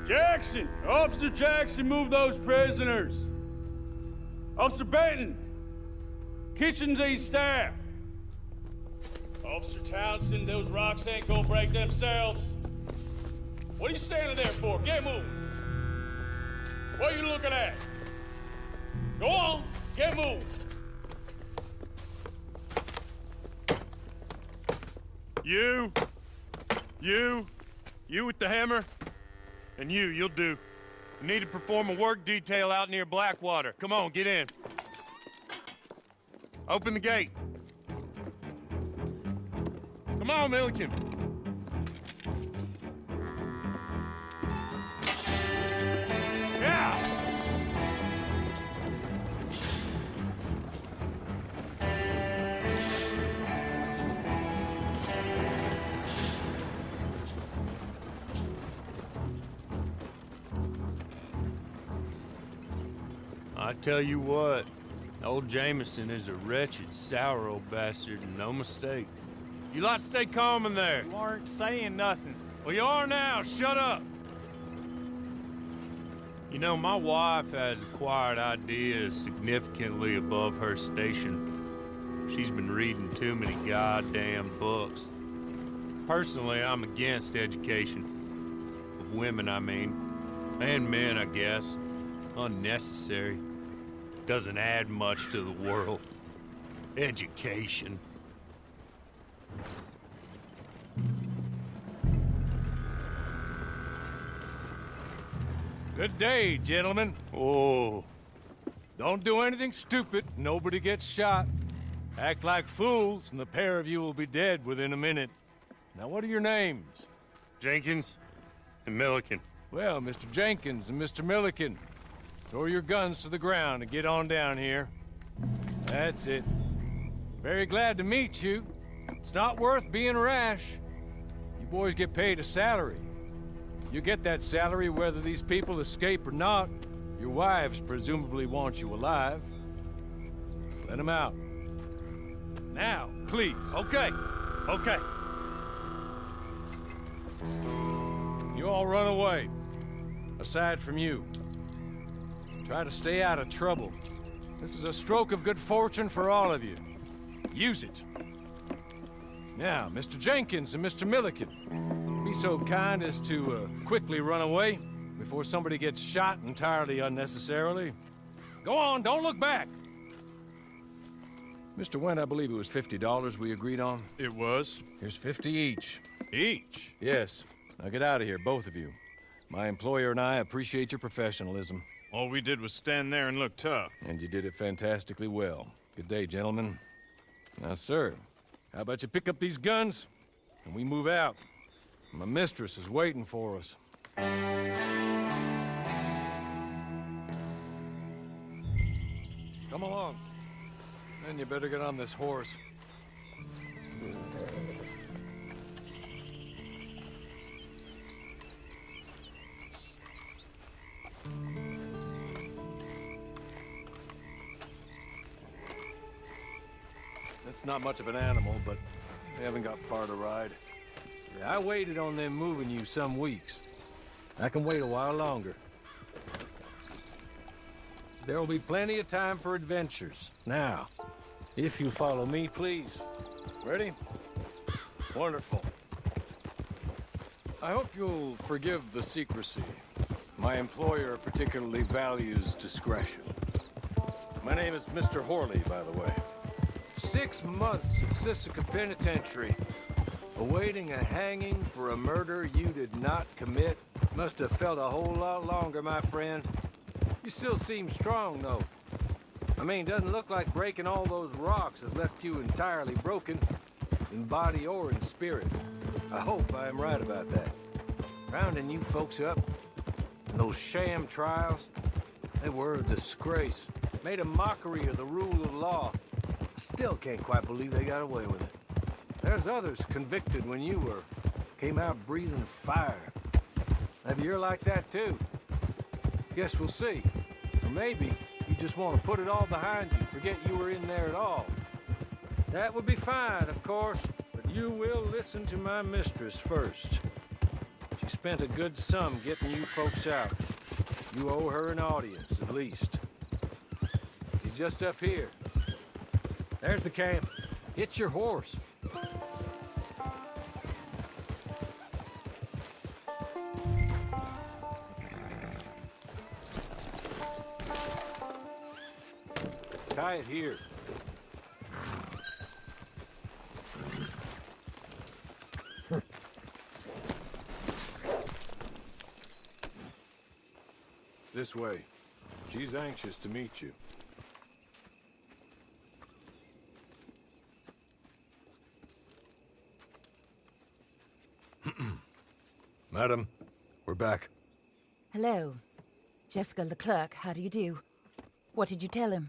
Jackson! Officer Jackson, move those prisoners! Officer Benton! Kitchens aid staff! Officer Townsend, those rocks ain't gonna break themselves. What are you standing there for? Get moving! What are you looking at? Go on, get moving! You with the hammer, and you'll do. You need to perform a work detail out near Blackwater. Come on, get in. Open the gate. Come on, Milliken. Yeah! I tell you what, old Jameson is a wretched, sour old bastard, and no mistake. You lot stay calm in there. You aren't saying nothing. Well, you are now. Shut up. You know, my wife has acquired ideas significantly above her station. She's been reading too many goddamn books. Personally, I'm against education. Of women, I mean. And men, I guess. Unnecessary. Doesn't add much to the world. Education. Good day, gentlemen. Oh. Don't do anything stupid. Nobody gets shot. Act like fools, and the pair of you will be dead within a minute. Now, what are your names? Jenkins and Milliken. Well, Mr. Jenkins and Mr. Milliken, throw your guns to the ground and get on down here. That's it. Very glad to meet you. It's not worth being rash. You boys get paid a salary. You get that salary whether these people escape or not. Your wives presumably want you alive. Let them out. Now, please. Okay. You all run away. Aside from you. Try to stay out of trouble. This is a stroke of good fortune for all of you. Use it. Now, Mr. Jenkins and Mr. Milliken, be so kind as to quickly run away before somebody gets shot entirely unnecessarily. Go on, don't look back. Mr. Wendt, I believe it was $50 we agreed on. It was. Here's 50 each. Each? Yes. Now get out of here, both of you. My employer and I appreciate your professionalism. All we did was stand there and look tough. And you did it fantastically well. Good day, gentlemen. Now, sir, how about you pick up these guns, and we move out? My mistress is waiting for us. Come along. Then you better get on this horse. That's not much of an animal, but we haven't got far to ride. I waited on them moving you some weeks. I can wait a while longer. There will be plenty of time for adventures. Now, if you follow me, please. Ready? Wonderful. I hope you'll forgive the secrecy. My employer particularly values discretion. My name is Mr. Horley, by the way. 6 months at Sisika Penitentiary, awaiting a hanging for a murder you did not commit. Must have felt a whole lot longer, my friend. You still seem strong, though. I mean, doesn't look like breaking all those rocks has left you entirely broken, in body or in spirit. I hope I am right about that. Rounding you folks up, and those sham trials, they were a disgrace. Made a mockery of the rule of law. Still can't quite believe they got away with it. There's others convicted when you were. Came out breathing fire. Maybe you're like that too. Guess we'll see. Or maybe you just want to put it all behind you, forget you were in there at all. That would be fine, of course, but you will listen to my mistress first. She spent a good sum getting you folks out. You owe her an audience, at least. She's just up here. There's the camp. Get your horse. Tie it here. This way. She's anxious to meet you. Madam, we're back. Hello. Jessica Leclerc, how do you do? What did you tell him?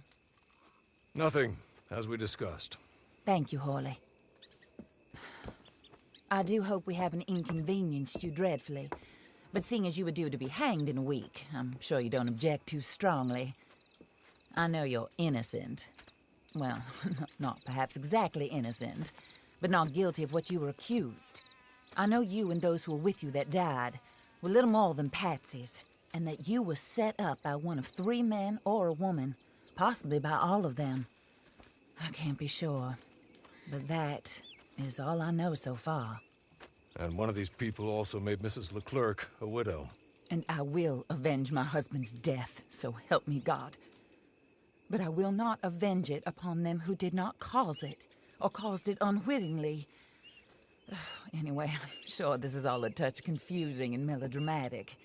Nothing, as we discussed. Thank you, Hawley. I do hope we haven't inconvenienced you dreadfully. But seeing as you were due to be hanged in a week, I'm sure you don't object too strongly. I know you're innocent. Well, not perhaps exactly innocent, but not guilty of what you were accused. I know you and those who were with you that died were little more than patsies, and that you were set up by one of 3 men or a woman, possibly by all of them. I can't be sure, but that is all I know so far. And one of these people also made Mrs. Leclerc a widow. And I will avenge my husband's death, so help me God. But I will not avenge it upon them who did not cause it, or caused it unwittingly. Anyway, I'm sure this is all a touch confusing and melodramatic.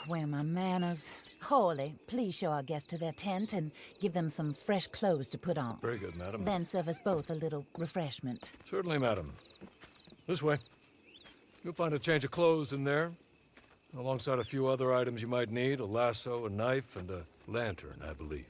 Where are my manners? Hawley, please show our guests to their tent and give them some fresh clothes to put on. Very good, madam. Then serve us both a little refreshment. Certainly, madam. This way. You'll find a change of clothes in there, alongside a few other items you might need, a lasso, a knife, and a lantern, I believe.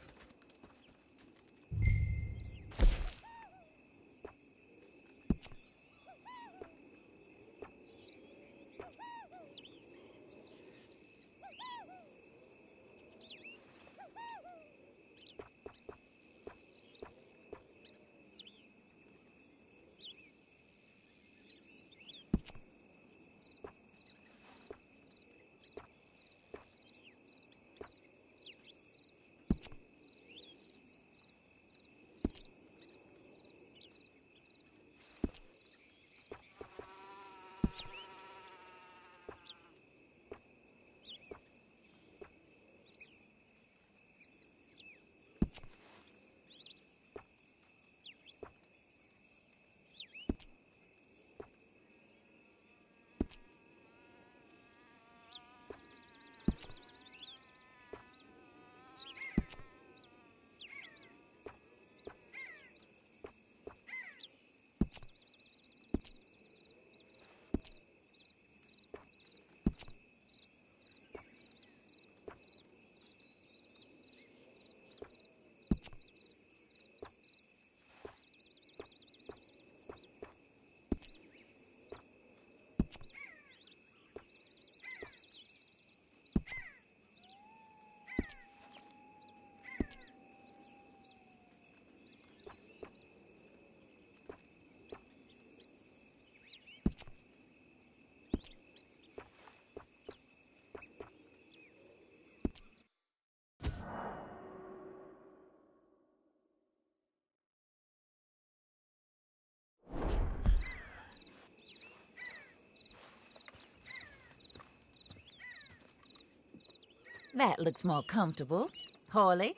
That looks more comfortable. Hawley,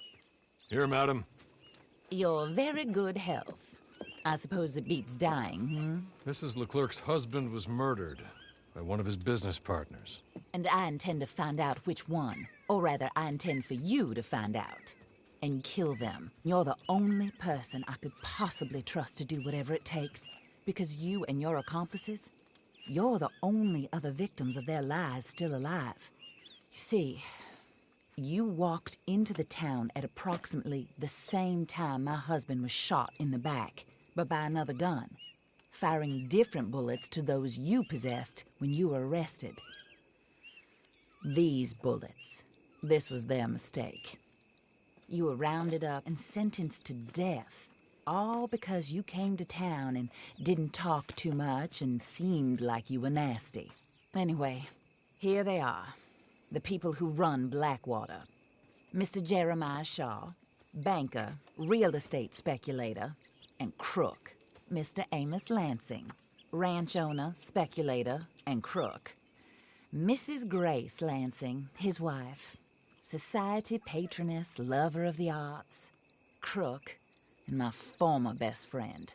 Here, madam. you're very good health. I suppose it beats dying, Mrs. Leclerc's husband was murdered by one of his business partners. And I intend to find out which one. Or rather, I intend for you to find out. And kill them. You're the only person I could possibly trust to do whatever it takes. Because you and your accomplices, you're the only other victims of their lies still alive. You see, you walked into the town at approximately the same time my husband was shot in the back, but by another gun, firing different bullets to those you possessed when you were arrested. These bullets, this was their mistake. You were rounded up and sentenced to death, all because you came to town and didn't talk too much and seemed like you were nasty. Anyway, here they are. The people who run Blackwater. Mr. Jeremiah Shaw, banker, real estate speculator, and crook. Mr. Amos Lansing, ranch owner, speculator, and crook. Mrs. Grace Lansing, his wife, society patroness, lover of the arts, crook, and my former best friend.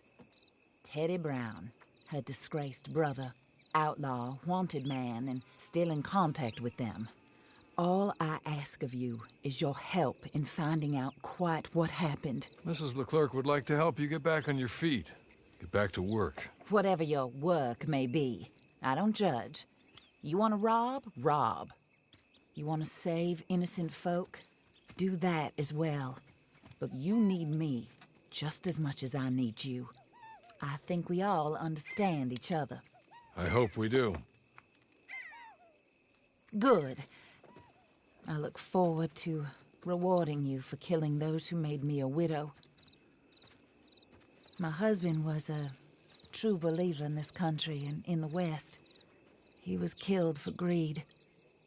Teddy Brown, her disgraced brother, outlaw, wanted man, and still in contact with them. All I ask of you is your help in finding out quite what happened. Mrs. Leclerc would like to help you get back on your feet. Get back to work. Whatever your work may be, I don't judge. You want to rob? Rob. You want to save innocent folk? Do that as well. But you need me just as much as I need you. I think we all understand each other. I hope we do. Good. I look forward to rewarding you for killing those who made me a widow. My husband was a true believer in this country and in the West. He was killed for greed.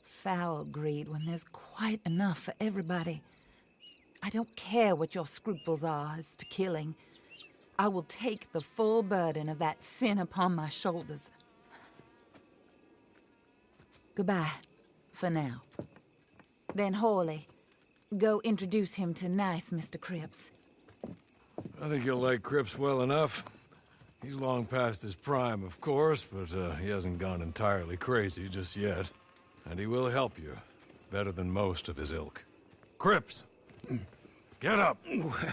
Foul greed when there's quite enough for everybody. I don't care what your scruples are as to killing. I will take the full burden of that sin upon my shoulders. Goodbye, for now. Then Hawley, go introduce him to nice Mr. Cripps. I think you'll like Cripps well enough. He's long past his prime, of course, but he hasn't gone entirely crazy just yet. And he will help you, better than most of his ilk. Cripps! Get up!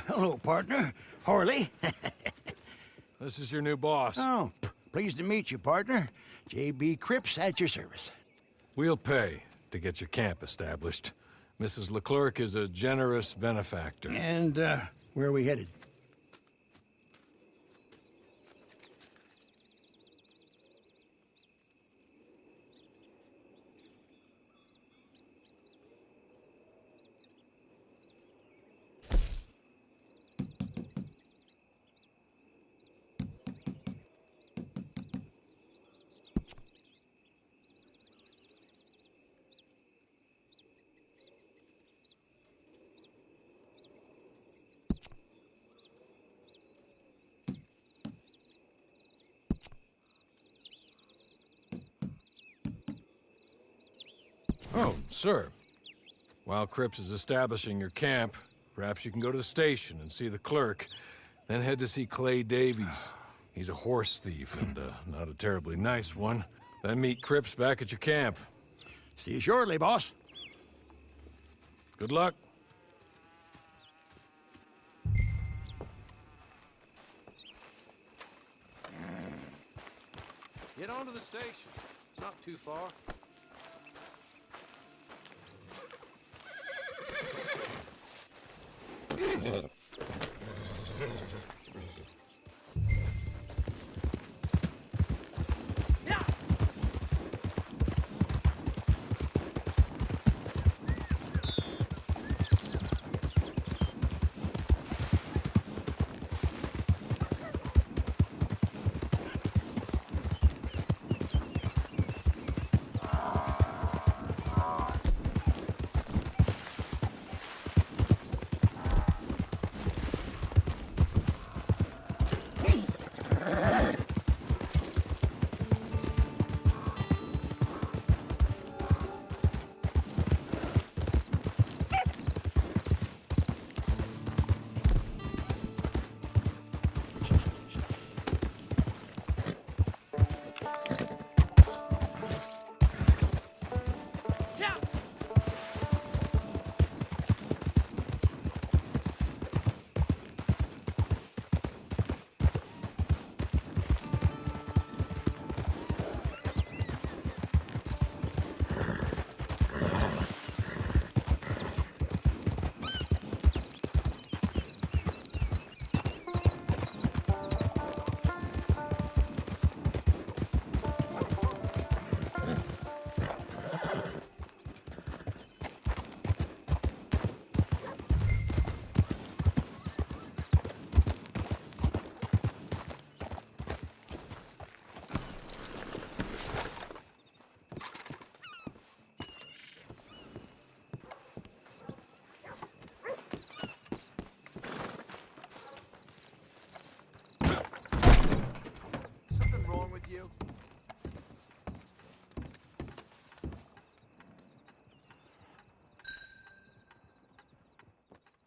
Hello, partner. Horley. This is your new boss. Oh, pleased to meet you, partner. J.B. Cripps at your service. We'll pay to get your camp established. Mrs. Leclerc is a generous benefactor. And, where are we headed? Oh, sir. While Cripps is establishing your camp, perhaps you can go to the station and see the clerk, then head to see Clay Davies. He's a horse thief, and not a terribly nice one. Then meet Cripps back at your camp. See you shortly, boss. Good luck. Get on to the station. It's not too far.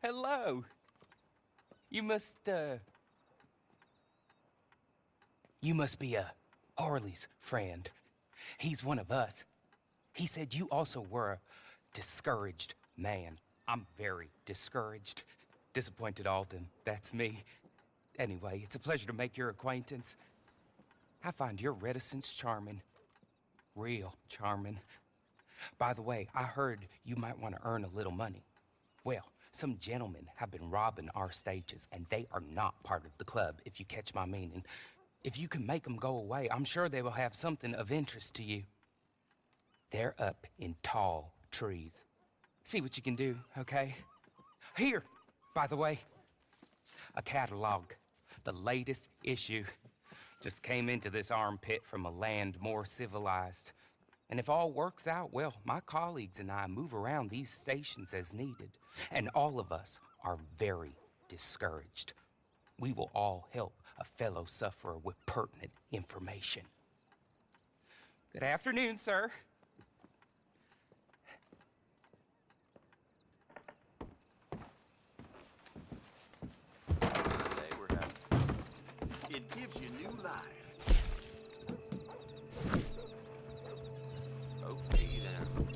hello. You must be Harley's friend. He's one of us. He said you also were a discouraged man. I'm very discouraged. Disappointed Alden, that's me. Anyway, it's a pleasure to make your acquaintance. I find your reticence charming. Real charming. By the way, I heard you might want to earn a little money. Well, some gentlemen have been robbing our stages, and they are not part of the club, if you catch my meaning. If you can make them go away, I'm sure they will have something of interest to you. They're up in tall trees. See what you can do, okay? Here, by the way, a catalog. The latest issue. Just came into this armpit from a land more civilized. And if all works out, well, my colleagues and I move around these stations as needed. And all of us are very discouraged. We will all help a fellow sufferer with pertinent information. Good afternoon, sir. It gives you new life. Okay, then.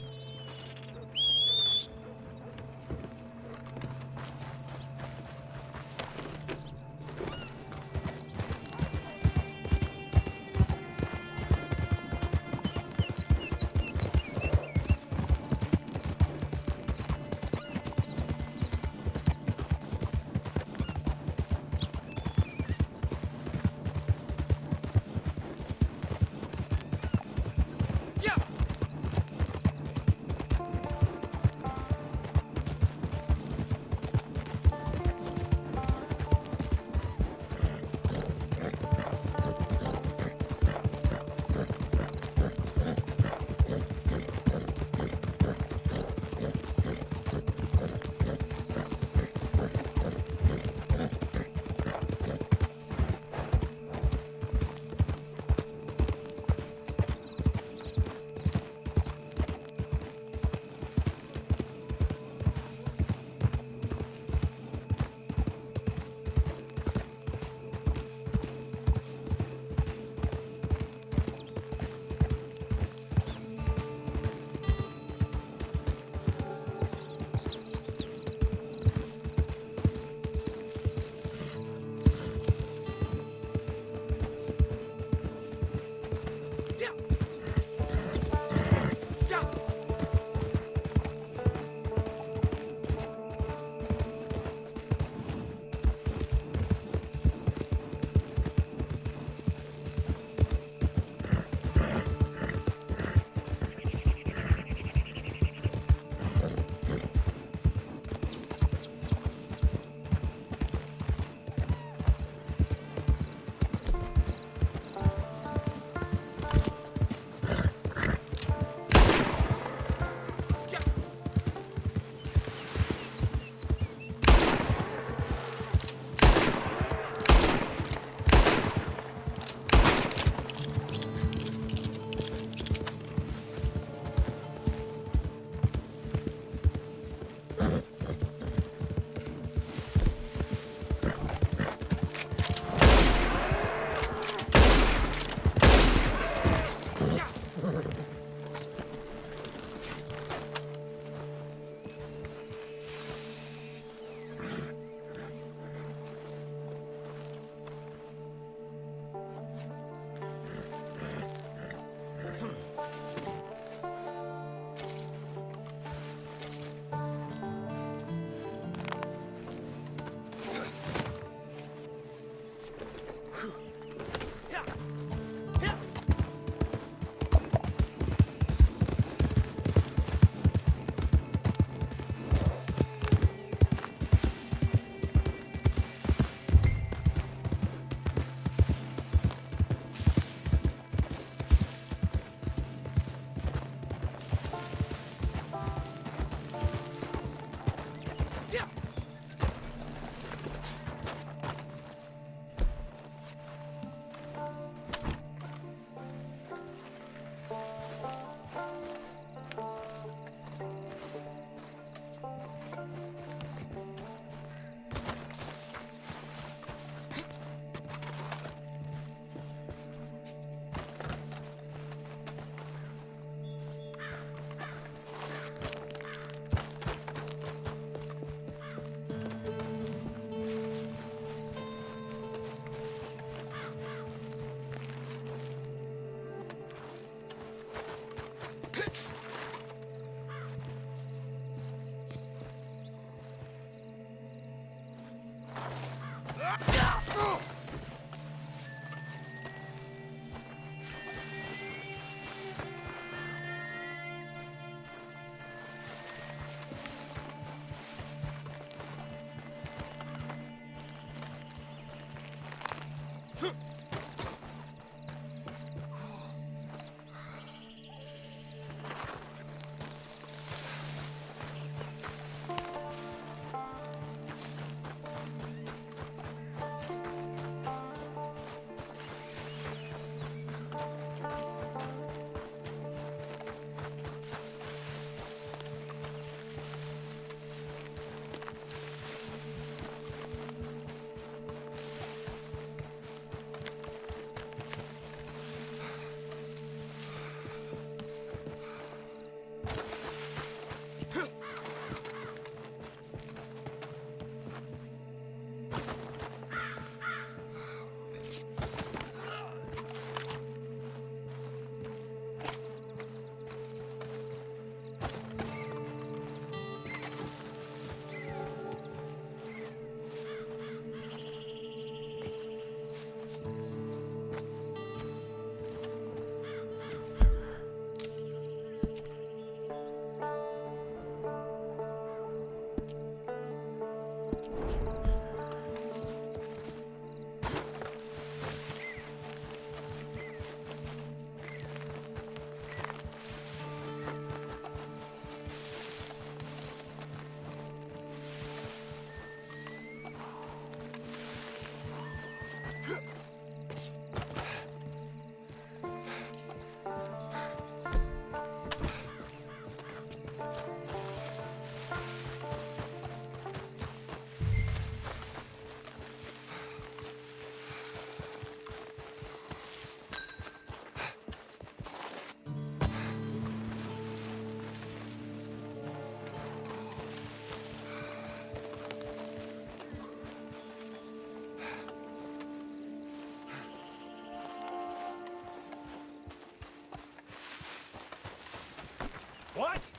What?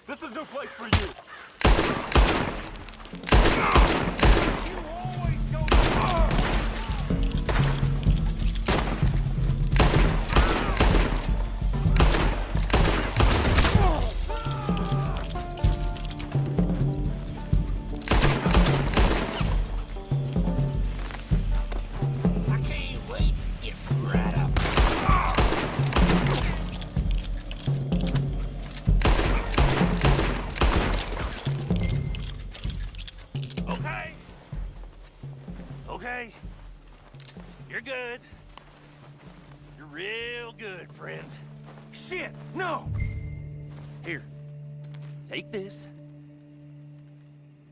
This is no place for you. You always go I can't wait to get right up. Okay. Okay. You're good. You're real good, friend. Shit, no! Here, take this.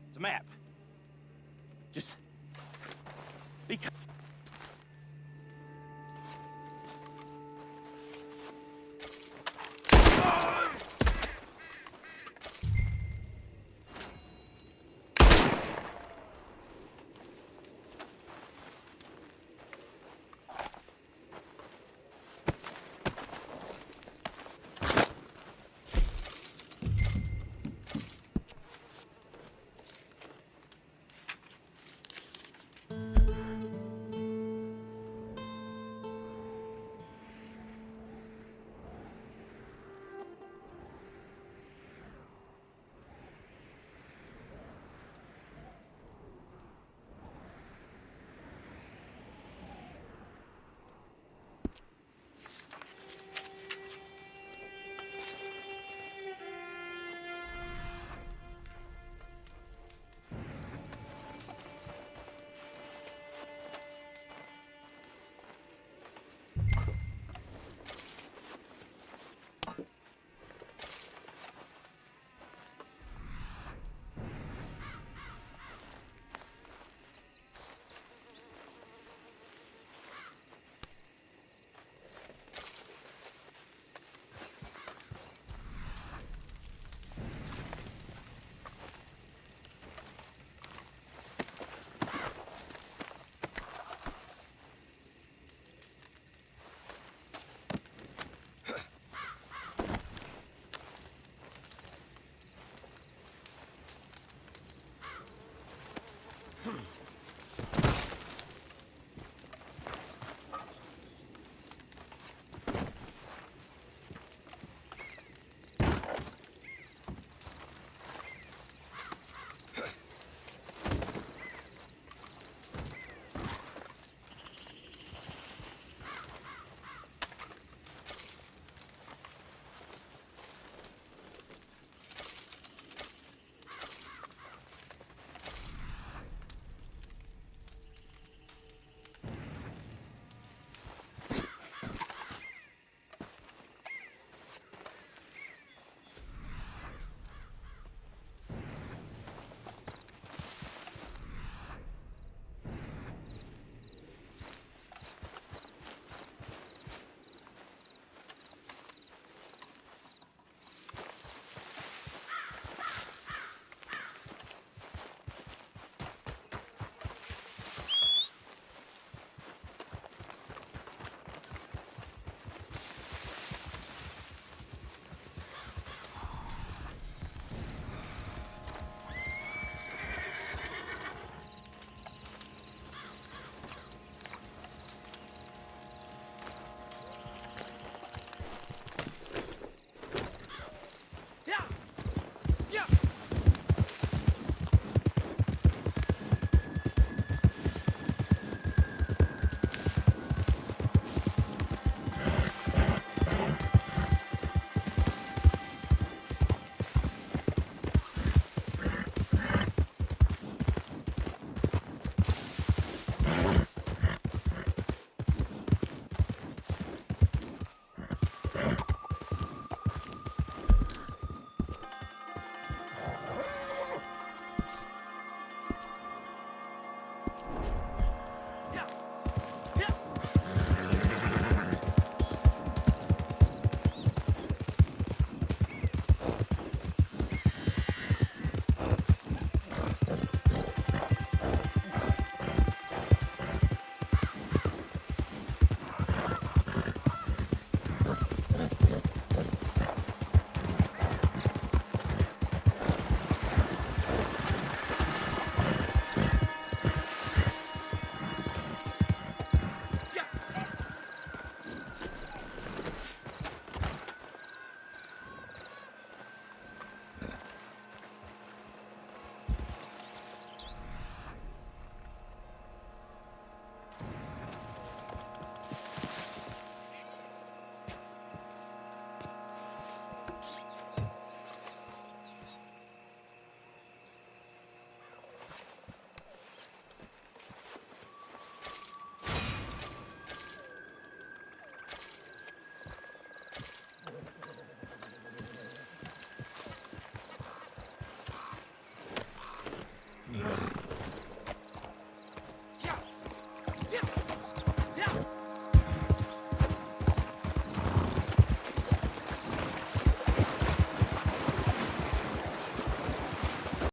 It's a map. Just be kind.